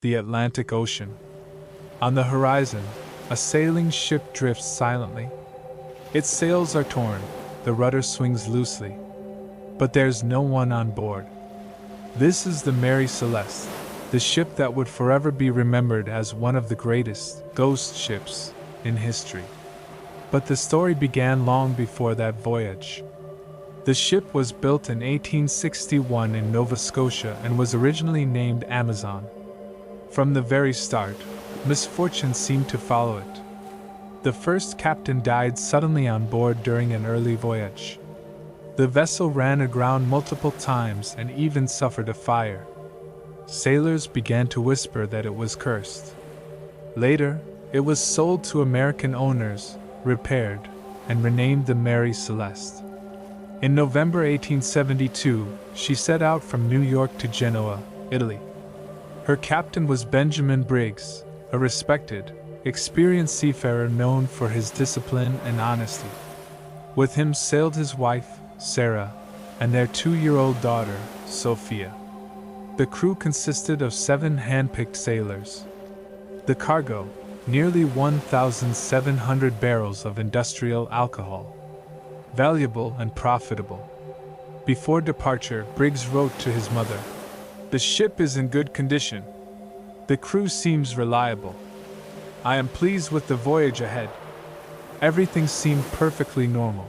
The Atlantic Ocean. On the horizon, a sailing ship drifts silently. Its sails are torn, the rudder swings loosely. But there's no one on board. This is the Mary Celeste, the ship that would forever be remembered as one of the greatest ghost ships in history. But the story began long before that voyage. The ship was built in 1861 in Nova Scotia and was originally named Amazon. From the very start, misfortune seemed to follow it. The first captain died suddenly on board during an early voyage. The vessel ran aground multiple times and even suffered a fire. Sailors began to whisper that it was cursed. Later, it was sold to American owners, repaired, and renamed the Mary Celeste. In November 1872, she set out from New York to Genoa, Italy. Her captain was Benjamin Briggs, a respected, experienced seafarer known for his discipline and honesty. With him sailed his wife, Sarah, and their 2-year-old daughter, Sophia. The crew consisted of 7 hand-picked sailors. The cargo, nearly 1,700 barrels of industrial alcohol. Valuable and profitable. Before departure, Briggs wrote to his mother, "The ship is in good condition. The crew seems reliable. I am pleased with the voyage ahead." Everything seemed perfectly normal.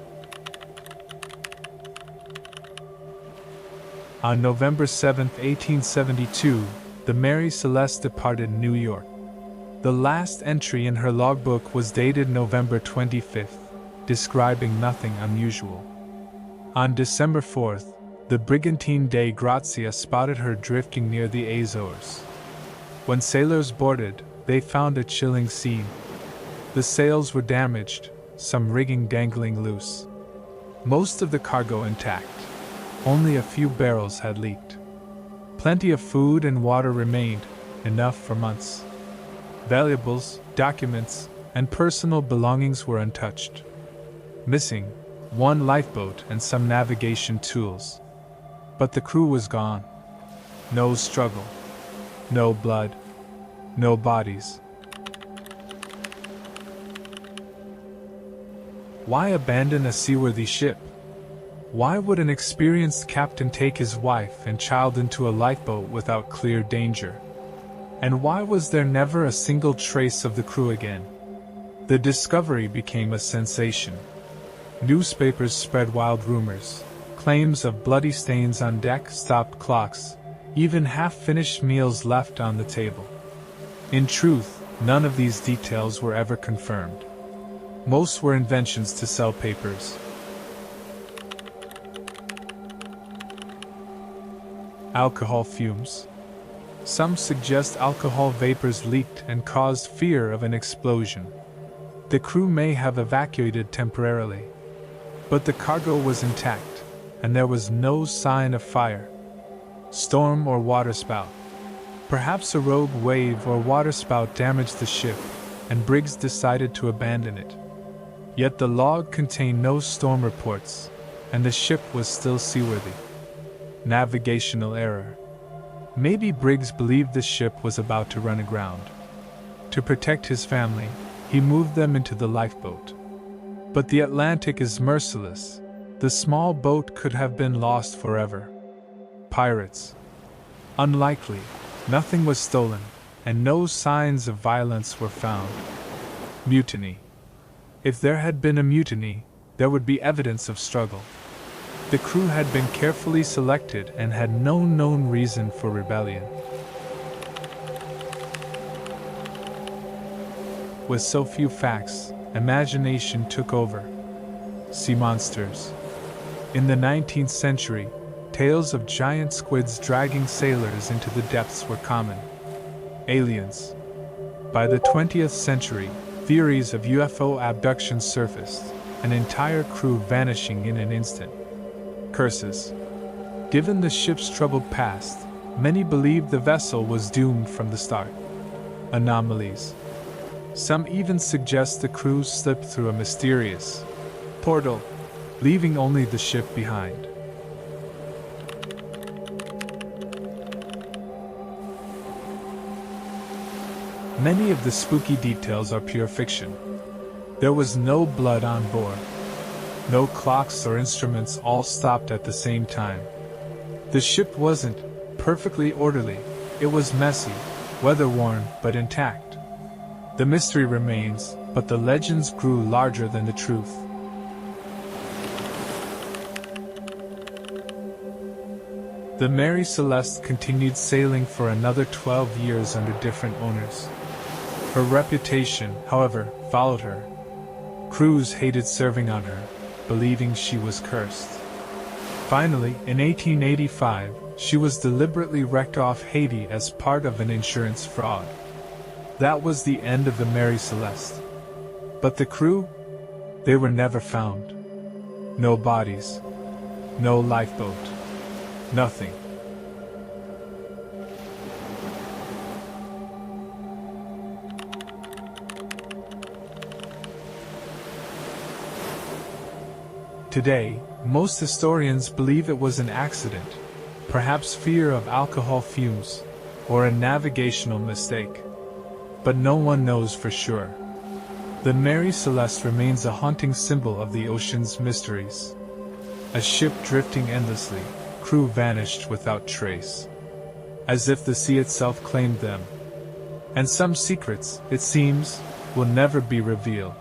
On November 7, 1872, the Mary Celeste departed New York. The last entry in her logbook was dated November 25th, describing nothing unusual. On December 4th, the brigantine Dei Grazia spotted her drifting near the Azores. When sailors boarded, they found a chilling scene. The sails were damaged, some rigging dangling loose. Most of the cargo intact. Only a few barrels had leaked. Plenty of food and water remained, enough for months. Valuables, documents, and personal belongings were untouched. Missing, 1 lifeboat and some navigation tools. But the crew was gone. No struggle. No blood. No bodies. Why abandon a seaworthy ship? Why would an experienced captain take his wife and child into a lifeboat without clear danger? And why was there never a single trace of the crew again? The discovery became a sensation. Newspapers spread wild rumors, claims of bloody stains on deck, stopped clocks, even half-finished meals left on the table. In truth, none of these details were ever confirmed. Most were inventions to sell papers. Alcohol fumes. Some suggest alcohol vapors leaked and caused fear of an explosion. The crew may have evacuated temporarily. But the cargo was intact, and there was no sign of fire, storm or waterspout. Perhaps a rogue wave or waterspout damaged the ship, and Briggs decided to abandon it. Yet the log contained no storm reports, and the ship was still seaworthy. Navigational error. Maybe Briggs believed the ship was about to run aground. To protect his family, he moved them into the lifeboat. But the Atlantic is merciless. The small boat could have been lost forever. Pirates. Unlikely. Nothing was stolen, and no signs of violence were found. Mutiny. If there had been a mutiny, there would be evidence of struggle. The crew had been carefully selected and had no known reason for rebellion. With so few facts, imagination took over. Sea monsters. In the 19th century, tales of giant squids dragging sailors into the depths were common. Aliens. By the 20th century, theories of UFO abductions surfaced, an entire crew vanishing in an instant. Curses. Given the ship's troubled past, many believed the vessel was doomed from the start. Anomalies. Some even suggest the crew slipped through a mysterious portal, leaving only the ship behind. Many of the spooky details are pure fiction. There was no blood on board. No clocks or instruments all stopped at the same time. The ship wasn't perfectly orderly, it was messy, weather-worn but intact. The mystery remains, but the legends grew larger than the truth. The Mary Celeste continued sailing for another 12 years under different owners. Her reputation, however, followed her. Crews hated serving on her, believing she was cursed. Finally, in 1885, she was deliberately wrecked off Haiti as part of an insurance fraud. That was the end of the Mary Celeste. But the crew? They were never found. No bodies. No lifeboat. Nothing. Today, most historians believe it was an accident, perhaps fear of alcohol fumes, or a navigational mistake. But no one knows for sure. The Mary Celeste remains a haunting symbol of the ocean's mysteries. A ship drifting endlessly, crew vanished without trace. As if the sea itself claimed them. And some secrets, it seems, will never be revealed.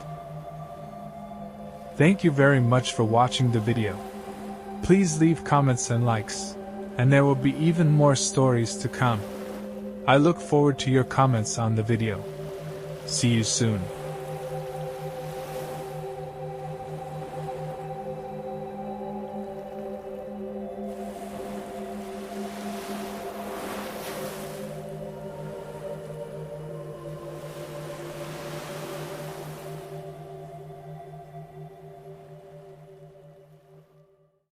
Thank you very much for watching the video. Please leave comments and likes, and there will be even more stories to come. I look forward to your comments on the video. See you soon.